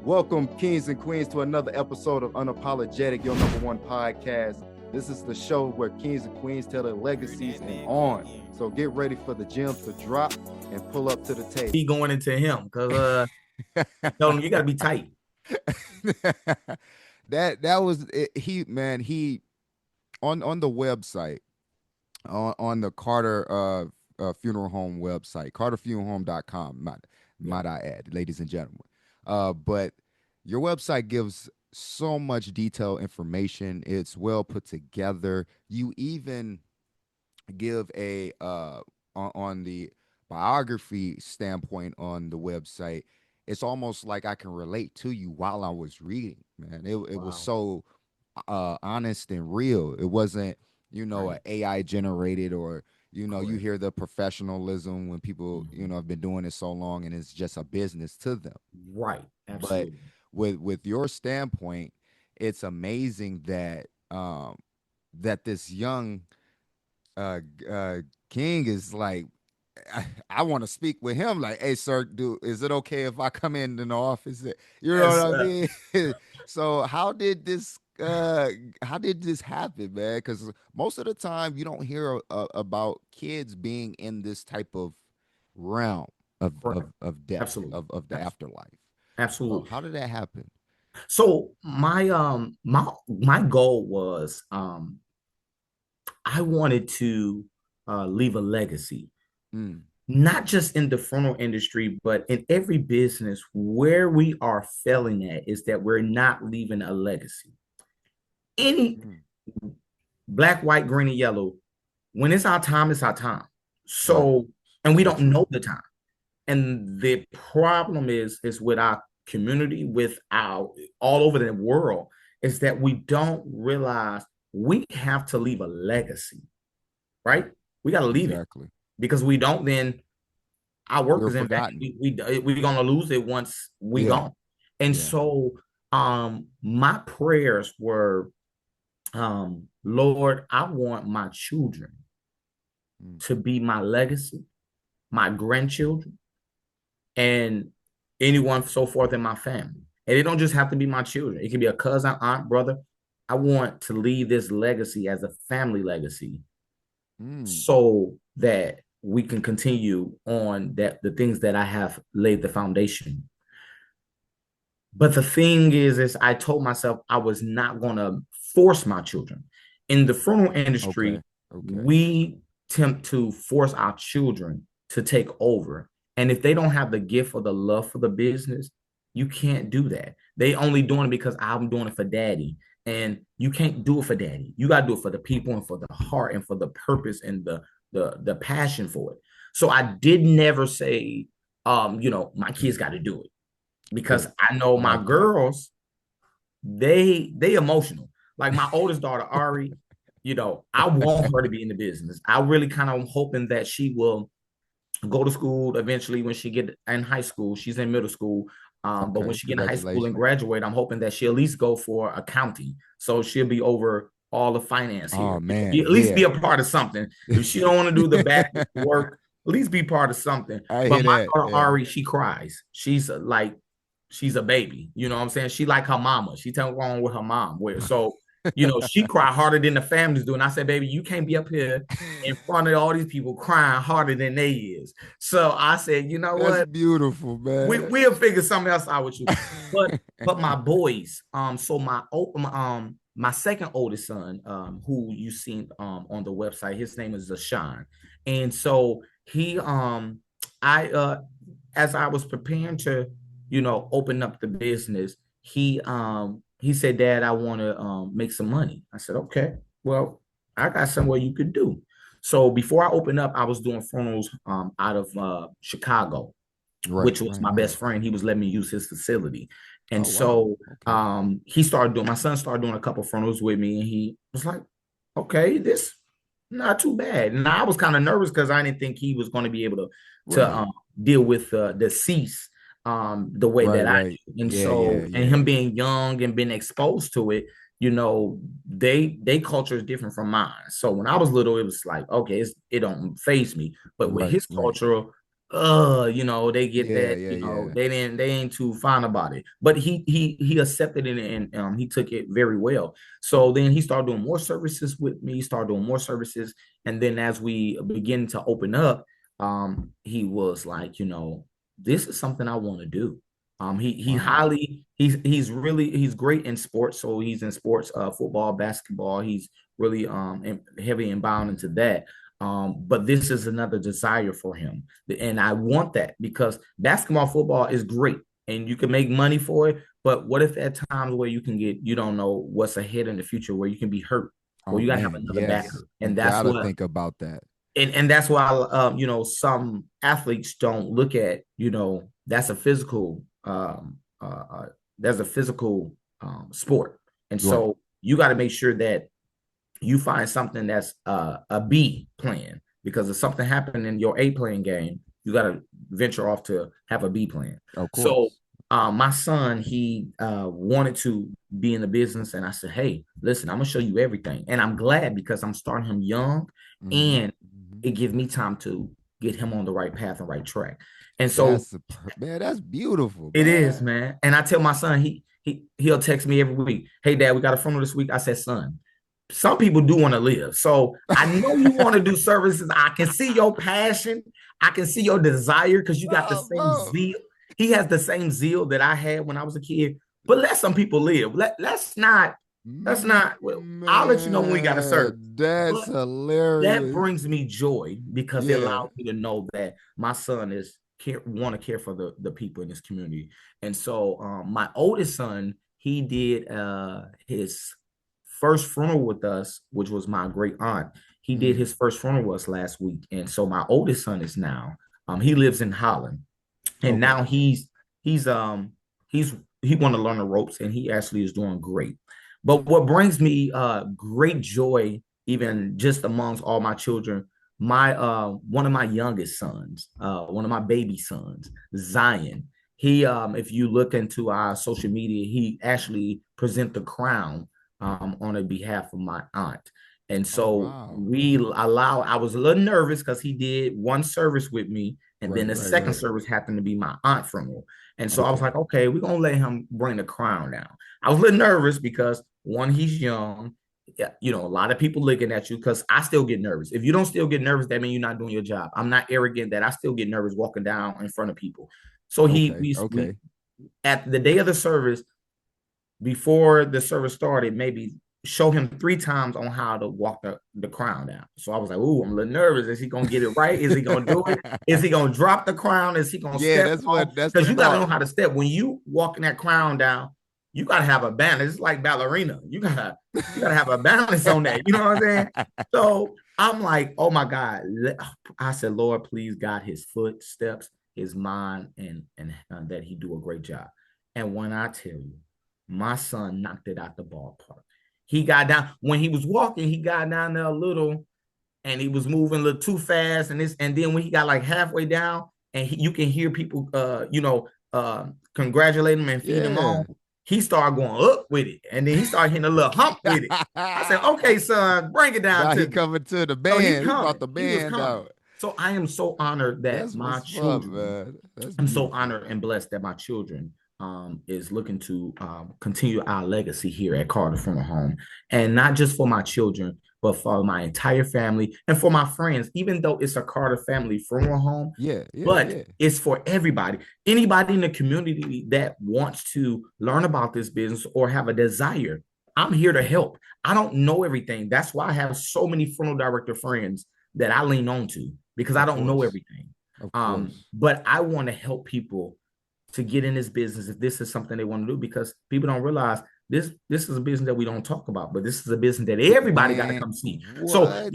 Welcome, kings and queens, to another episode of Unapologetic, your number one podcast. This is the show where kings and queens tell their legacies and on. So get ready for the gems to drop and pull up to the table. He going into him because tell him you got to be tight. that was it. He on the website on the Carter funeral home website, carterfuneralhome.com. Might I add, ladies and gentlemen. But your website gives so much detailed information. It's well put together. You even give a on the biography standpoint on the website. It's almost like I can relate to you while I was reading, man. It was so honest and real. It wasn't, an AI generated, or you hear the professionalism when people, have been doing it so long and it's just a business to them. Right. Absolutely. But with your standpoint, it's amazing that that this young king is like, I want to speak with him. Like, hey, sir, is it okay if I come in the office? You know what I mean? So how did this happen, man? Because most of the time you don't hear about kids being in this type of realm of death, Absolutely. of the afterlife. Absolutely. How did that happen? So my goal was I wanted to leave a legacy. Not just in the funeral industry, but in every business. Where we are failing at is that we're not leaving a legacy. Any black, white, green, and yellow, when it's our time, it's our time. So, and we don't know the time. And the problem is with our community, with our all over the world, is that we don't realize we have to leave a legacy, right? We got to leave it, because we don't, then our work is in vain. We're gonna lose it once we gone. And so my prayers were, Lord, I want my children to be my legacy, my grandchildren, and anyone so forth in my family. And it don't just have to be my children. It can be a cousin, aunt, brother. I want to leave this legacy as a family legacy, so that we can continue on the things that I have laid the foundation. But the thing is I told myself I was not going to force my children. In the funeral industry, we attempt to force our children to take over. And if they don't have the gift or the love for the business, you can't do that. They only doing it because I'm doing it for daddy. And you can't do it for daddy. You got to do it for the people and for the heart and for the purpose and the passion for it. So I did never say, my kids got to do it, because I know my girls, they emotional. Like my oldest daughter, Ari, I want her to be in the business. I really kind of am hoping that she will go to school eventually. When she get in high school, she's in middle school. But when she get in high school and graduate, I'm hoping that she'll at least go for accounting. So she'll be over all the finance here. Oh, man. At least be a part of something. If she don't want to do the back work, at least be part of something. But my daughter, Ari, she cries. She's a baby. You know what I'm saying? She like her mama. She tell wrong with her mom. So, she cry harder than the families do. And I said, baby, you can't be up here in front of all these people crying harder than they is. So I said, you know That's what? Beautiful, man. We'll figure something else out with you. But my boys, so my second oldest son, who you seen on the website, his name is Zashawn. And so he as I was preparing to, open up the business, he said, Dad, I want to make some money. I said, okay, well, I got somewhere you could do. So before I opened up, I was doing funerals out of Chicago, which was my best friend. He was letting me use his facility. And he started doing, my son started doing a couple funerals with me, and he was like, okay, this not too bad. And I was kind of nervous because I didn't think he was going to be able to deal with the deceased the way that I do. And and him being young and being exposed to it, they culture is different from mine. So when I was little, it was like, okay, it don't faze me. But with his culture, they get Yeah, that, yeah, yeah. they ain't too fine about it. But he accepted it, and he took it very well. So then he started doing more services with me, started doing more services. And then as we begin to open up, he was like, this is something I want to do. Wow. He's great in sports. So he's in sports, football, basketball. He's really heavy and bound into that. But this is another desire for him. And I want that because basketball, football is great and you can make money for it. But what if at times where you don't know what's ahead in the future, where you can be hurt, or Oh you got to have man, another yes. backer? You And that's gotta what think about that. and that's why some athletes don't look at that's a physical that's a physical sport, and Right. so you got to make sure that you find something that's a B plan, because if something happened in your A plan game, you got to venture off to have a B plan. Of So course. my son, he wanted to be in the business, and I said, "Hey, listen, I'm gonna show you everything." And I'm glad because I'm starting him young, Mm-hmm. and Mm-hmm. it gives me time to get him on the right path and right track. And so Man, that's beautiful, it is, man. man. And I tell my son, he'll text me every week. Hey, Dad, we got a funeral this week. I said, son, some people do want to live. So I know you want to do services. I can see your passion. I can see your desire because you got the Oh, same bro. zeal. He has the same zeal that I had when I was a kid. But let some people live. Let's not. Well, I'll let you know when we got to serve. Man, that's But that hilarious. brings me joy because it Yeah. allows me to know that my son is want to care for the people in this community. And so my oldest son, he did his first funeral with us, which was my great aunt. He did Mm. his first funeral with us last week. And so my oldest son is now he lives in Holland, and Okay. now he's he's he want to learn the ropes, and he actually is doing great. But what brings me great joy, even just amongst all my children, my one of my youngest sons, one of my baby sons, Zion, he if you look into our social media, he actually present the crown on the behalf of my aunt. And Oh so wow. I was a little nervous because he did one service with me, and then Right, the right, second right. service happened to be my aunt funeral. And so I was Okay. like, okay, we're gonna let him bring the crown down. I was a little nervous because one, he's young. Yeah, a lot of people looking at you because I still get nervous. If you don't still get nervous, that means you're not doing your job. I'm not arrogant that I still get nervous walking down in front of people. So Okay. we Okay. at the day of the service, before the service started, maybe show him 3 times on how to walk the crown down. So I was like, ooh, I'm a little nervous. Is he gonna get it right? Is he gonna do it? Is he gonna drop the crown? Is he gonna Yeah, step that's wrong? what that's Because the you gotta know part. how to step. When you walking that crown down, you gotta have a balance. It's like ballerina. You gotta have a balance on that. You know what I'm saying? So I'm like, oh my God. I said, Lord, please guide his footsteps, his mind, and that he do a great job. And when I tell you, my son knocked it out the ballpark. He got down when he was walking. He got down there a little, and he was moving a little too fast. And then when he got like halfway down, and you can hear people, congratulate him and feed him Yeah. on. He started going up with it, and then he started hitting a little hump with it. I said, "Okay, son, bring it down Now to he me." coming to the So he band. He brought coming. the He was band coming. out. So I am so honored that That's my what's up, children man. That's I'm so beautiful. honored and blessed that my children is looking to continue our legacy here at Carter Funeral Home, and not just for my children, but for my entire family and for my friends. Even though it's a Carter family funeral home, Yeah, yeah, but yeah. it's for everybody. Anybody in the community that wants to learn about this business or have a desire, I'm here to help. I don't know everything. That's why I have so many funeral director friends that I lean on to because I Of don't know course. everything. Of course. But I want to help people to get in this business if this is something they want to do, because people don't realize this is a business that we don't talk about, but this is a business that everybody got to Man, come see. So what?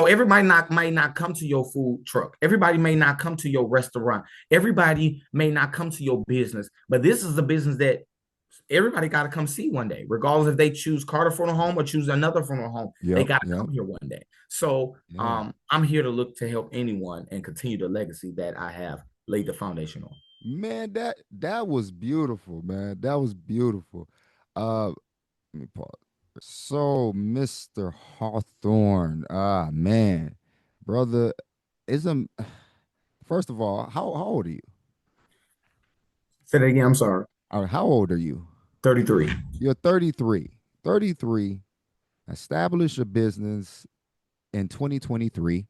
everybody not might not come to your food truck, everybody may not come to your restaurant, everybody may not come to your business, but this is a business that everybody got to come see one day, regardless if they choose Carter Funeral Home or choose another funeral home. They Yep, got to yep. come here one day. So Yeah. I'm here to look to help anyone and continue the legacy that I have laid the foundation on. Man, that was beautiful, man. That was beautiful. Let me pause. So, Mr. Hawthorne, man, brother, is a First of all, how old are you? Say that again. I'm sorry. Or how old are you? 33. You're 33. 33. Establish a business in 2023.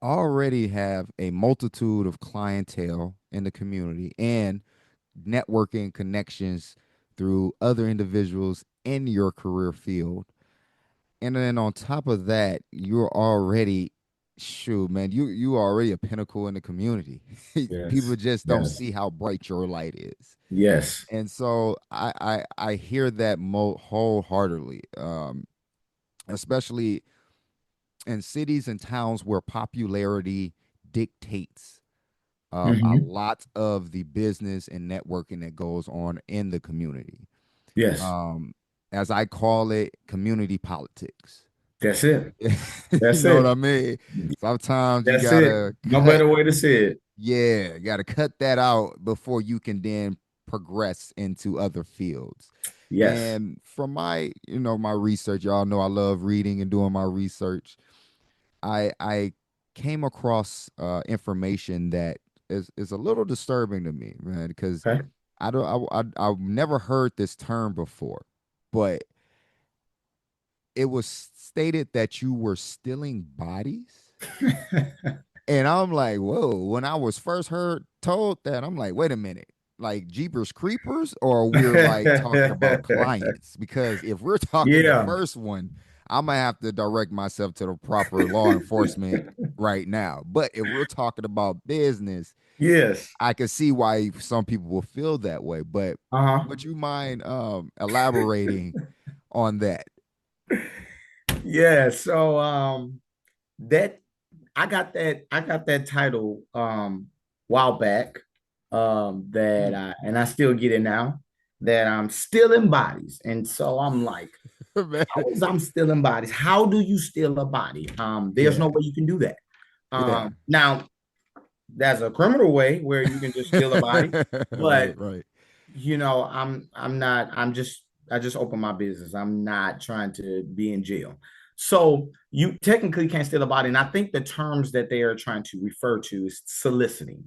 Already have a multitude of clientele in the community and networking connections through other individuals in your career field. And then on top of that, you're already, shoot, man, you are already a pinnacle in the community. People Yes. just don't Yes. see how bright your light is. Yes. And so I hear that wholeheartedly, especially in cities and towns where popularity dictates a Hmm. lot of the business and networking that goes on in the community. Yes. Um, as I call it, community politics. That's it. You That's know what it. I mean? Sometimes you That's it. gotta No cut, better way to say it. yeah, you gotta cut that out before you can then progress into other fields. Yes. And from my, my research, y'all know I love reading and doing my research. I came across information that is a little disturbing to me, man, because Okay. I don't I've never heard this term before, but it was stated that you were stealing bodies. And I'm like, whoa. When I was first heard told that, I'm like, wait a minute, like Jeepers Creepers, or we're like talking about clients? Because if we're talking the Yeah. first one, I'm gonna have to direct myself to the proper law enforcement right now. But if we're talking about business, Yes. I can see why some people will feel that way. But Uh-huh. would you mind elaborating on that? Yeah. So that I got that title while back that Hmm. I still get it now that I'm stealing bodies. And so I'm like, Man, how is I'm stealing bodies? How do you steal a body? There's yeah, no way you can do that. yeah. Now that's a criminal way where you can just steal a body, Right, but right. I'm not, I just open my business. I'm not trying to be in jail. So you technically can't steal a body. And I think the terms that they are trying to refer to is soliciting.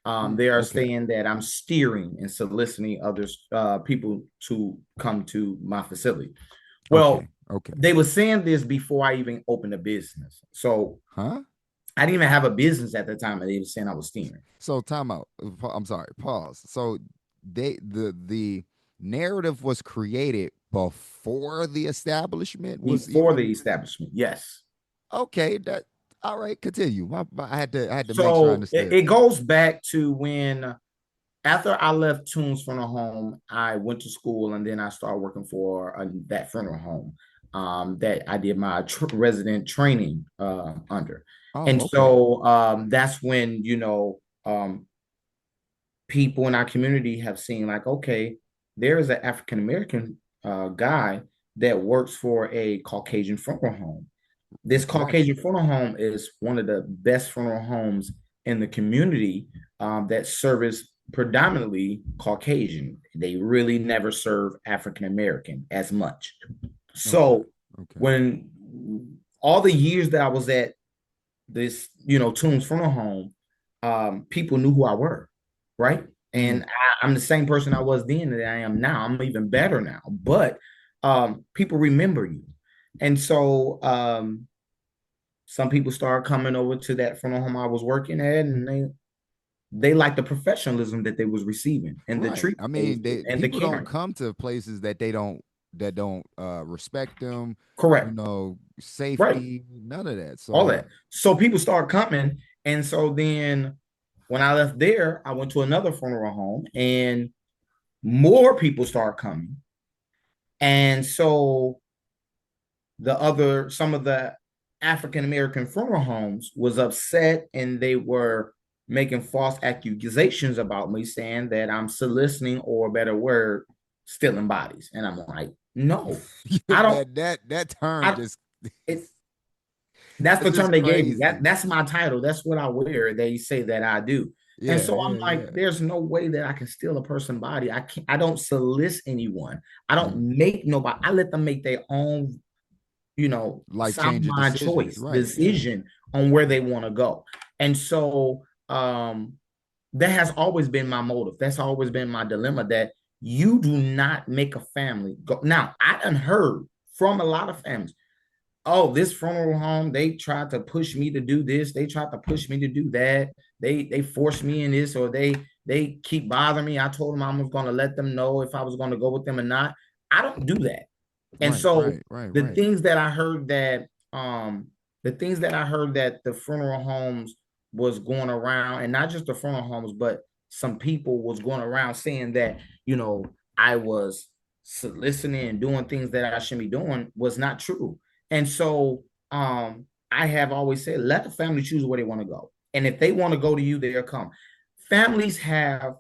They are Okay, saying that I'm steering and soliciting others, people to come to my facility. Well, okay, okay. they were saying this before I even opened a business. So Huh? I didn't even have a business at the time, and they were saying I was steering So time out. I'm sorry. Pause. So the narrative was created before the establishment was before the even establishment. Yes. okay. That all right. Continue. I had to make sure I So understood it that. goes back to when after I left Tunes Funeral Home, I went to school and then I started working for that funeral home that I did my resident training under. Oh, And okay. so that's when, people in our community have seen like, okay, there is an African American guy that works for a Caucasian funeral home. This Gotcha. Caucasian funeral home is one of the best funeral homes in the community that service predominantly Caucasian. They really never serve African American as much. Okay. So Okay. when all the years that I was at this, Toombs Funeral Home, people knew who I were, right? Hmm. And I'm the same person I was then that I am now. I'm even better now, but people remember you. And so some people started coming over to that funeral home I was working at, and they liked the professionalism that they was receiving and the Right. treatment I they was mean, getting and the people don't caring. come to places that don't respect them, Correct. Right. safety, none of that. All So that. So people started coming. And so then when I left there, I went to another funeral home and more people started coming. And so some of the African American funeral homes was upset and they were making false accusations about me saying that I'm soliciting or a better word, stealing bodies. And I'm like, no, yeah, I don't, man, that term I, just it, that's it's the term just they gave me. crazy. That's my title. That's what I wear. They say that I do. And Yeah, so I'm yeah, like, yeah. there's no way that I can steal a person's body. I can't, I don't solicit anyone. I don't Mhm. make nobody, I let them make their own, Life sound changing mind decisions, choice, right? Yeah. decision on where they want to go. And so that has always been my motive. That's always been my dilemma, that you do not make a family go. Now, I done heard from a lot of families, oh, this funeral home, they tried to push me to do this, they tried to push me to do that, they forced me in this, or they keep bothering me. I told them I was going to let them know if I was going to go with them or not. I don't do that. And Right, so right, right, the right. things that I heard that the things that I heard that the funeral homes was going around, and not just the funeral homes, but some people was going around saying that, I was soliciting and doing things that I shouldn't be doing, was not true. And so I have always said, let the family choose where they want to go. And if they want to go to you, they'll come. Families have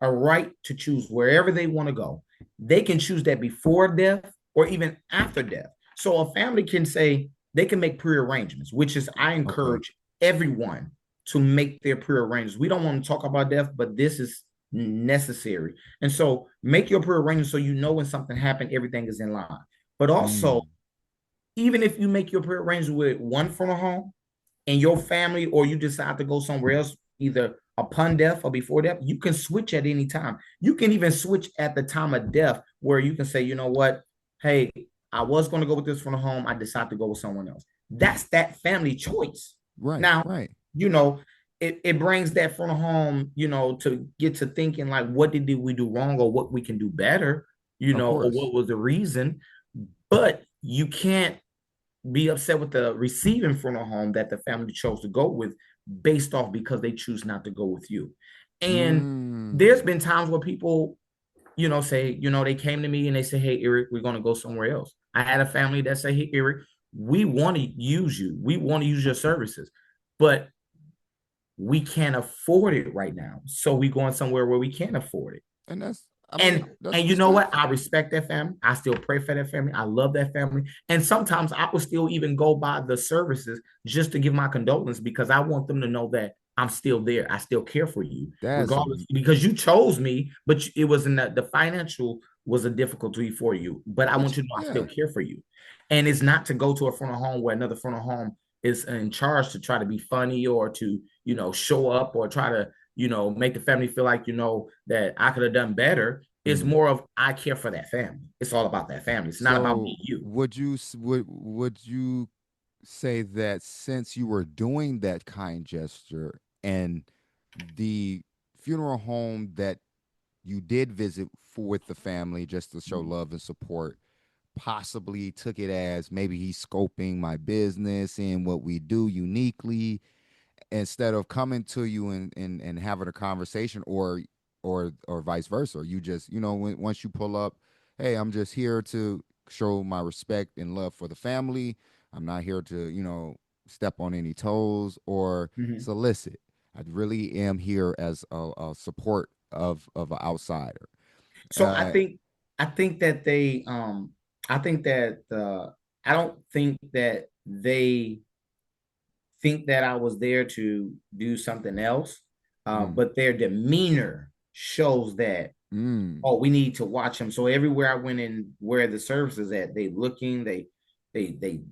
a right to choose wherever they want to go. They can choose that before death or even after death. So a family can say they can make prearrangements, which is, I Okay. encourage everyone to make their prearrangements. We don't want to talk about death, but this is necessary. And so make your prearrangements so you know when something happened, everything is in line. But also, Mm. even if you make your prearrangements with one funeral home and your family, or you decide to go somewhere else, either upon death or before death, you can switch at any time. You can even switch at the time of death, where you can say, you know what, hey, I was going to go with this funeral home, I decided to go with someone else. That's that family choice. Right, Now, right. you know, it brings that funeral home, to get to thinking, like, what did we do wrong, or what we can do better, Of or course. what was the reason. But you can't be upset with the receiving funeral home that the family chose to go with, based off because they choose not to go with you. And there's Mm. been times where people, say, they came to me and they say, hey, Eric, we're going to go somewhere else. I had a family that say, hey, Eric, we want to use you. We want to use your services, but we can't afford it right now. So we going somewhere where we can afford it. And that's, I mean, And that's you know what? I respectful. respect that family. I still pray for that family. I love that family. And sometimes I will still even go by the services just to give my condolence, because I want them to know that I'm still there. I still care for you, That's regardless, because you chose me, but it wasn't that the financial was a difficulty for you. But I want which, you to know I yeah. still care for you. And it's not to go to a funeral home where another funeral home is in charge to try to be funny, or to, show up, or try to, make the family feel like, that I could have done better. It's Mm. more of, I care for that family. It's all about that family. It's not about me So and you. would you say that since you were doing that kind gesture, and the funeral home that you did visit for with the family just to show love and support possibly took it as maybe he's scoping my business and what we do uniquely, instead of coming to you and having a conversation, or vice versa, you just, once you pull up, hey, I'm just here to show my respect and love for the family. I'm not here to, step on any toes or Mm-hmm. solicit. I really am here as a support of an outsider. So I uh think I think that they I think that I don't think that they think that I was there to do something else. mm, But their demeanor shows that, mm. oh, we need to watch them. So everywhere I went in, where the service is at, they looking, they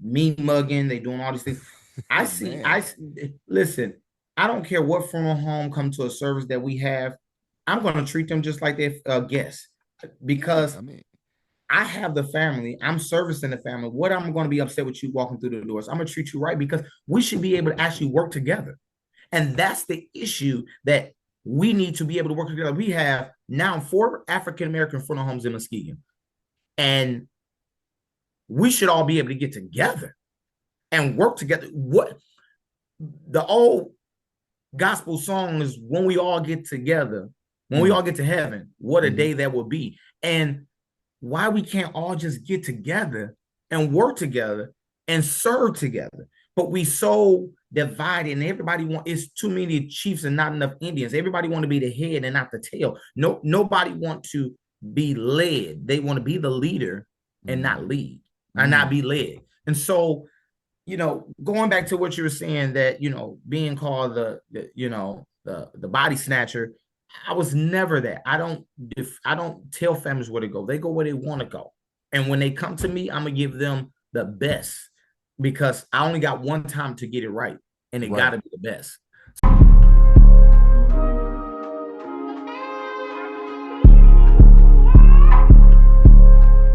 mean mugging, they doing all these things. I see, Man. listen, I don't care what funeral home come to a service that we have, I'm going to treat them just like they're guests, Yeah, because I mean, I have the family, I'm servicing the family. What I'm going to be upset with you walking through the doors? I'm going to treat you right, because we should be able to actually work together. And that's the issue, that we need to be able to work together. We have now 4 African American funeral homes in Muskegon, and we should all be able to get together and work together. What the old gospel song is, when we all get together, when we mm, all get to heaven, what a mm-hmm. day that will be. And why we can't all just get together and work together and serve together? But we so divided, and everybody want, it's too many chiefs and not enough Indians. Everybody want to be the head and not the tail. No, nobody want to be led. They want to be the leader and not Mm, lead, or not mm. be led. And so, going back to what you were saying, that, being called the body snatcher, I was never that. I don't tell families where to go. They go where they want to go. And when they come to me, I'm gonna give them the best, because I only got one time to get it right. and it got Right. to be the best.